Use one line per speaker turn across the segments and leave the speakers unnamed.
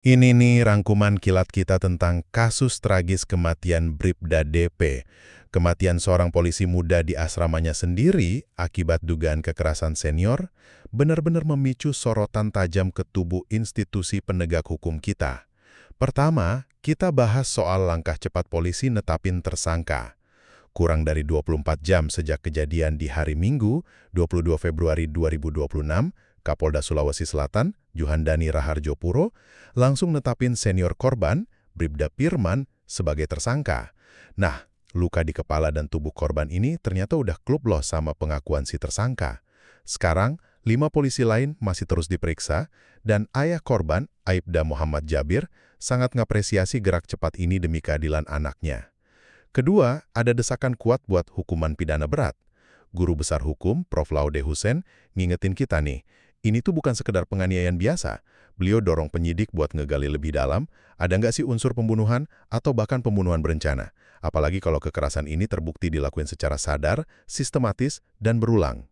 Ini nih rangkuman kilat kita tentang kasus tragis kematian Bribda DP. Kematian seorang polisi muda di asramanya sendiri akibat dugaan kekerasan senior benar-benar memicu sorotan tajam ke tubuh institusi penegak hukum kita. Pertama, kita bahas soal langkah cepat polisi netapin tersangka. Kurang dari 24 jam sejak kejadian di hari Minggu, 22 Februari 2026, Kapolda Sulawesi Selatan, Juhandani Raharjo Puro, langsung netapin senior korban, Bribda Pirman, sebagai tersangka. Nah, luka di kepala dan tubuh korban ini ternyata udah klub loh sama pengakuan si tersangka. Sekarang, 5 polisi lain masih terus diperiksa, dan ayah korban, Aibda Muhammad Jabir, sangat ngapresiasi gerak cepat ini demi keadilan anaknya. Kedua, ada desakan kuat buat hukuman pidana berat. Guru Besar Hukum, Prof. Laude Hussein, ngingetin kita nih, ini tuh bukan sekedar penganiayaan biasa. Beliau dorong penyidik buat ngegali lebih dalam, ada nggak sih unsur pembunuhan atau bahkan pembunuhan berencana. Apalagi kalau kekerasan ini terbukti dilakukan secara sadar, sistematis, dan berulang.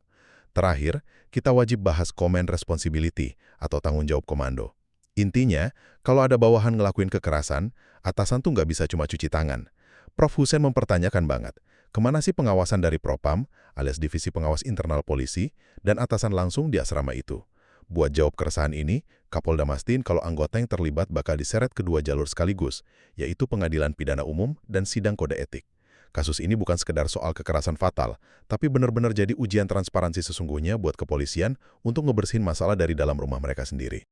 Terakhir, kita wajib bahas comment responsibility atau tanggung jawab komando. Intinya, kalau ada bawahan ngelakuin kekerasan, atasan tuh nggak bisa cuma cuci tangan. Prof. Hussein mempertanyakan banget, kemana sih pengawasan dari Propam, alias Divisi Pengawas Internal Polisi, dan atasan langsung di asrama itu? Buat jawab keresahan ini, Kapolda mastiin kalau anggota yang terlibat bakal diseret kedua jalur sekaligus, yaitu pengadilan pidana umum dan sidang kode etik. Kasus ini bukan sekedar soal kekerasan fatal, tapi benar-benar jadi ujian transparansi sesungguhnya buat kepolisian untuk ngebersihin masalah dari dalam rumah mereka sendiri.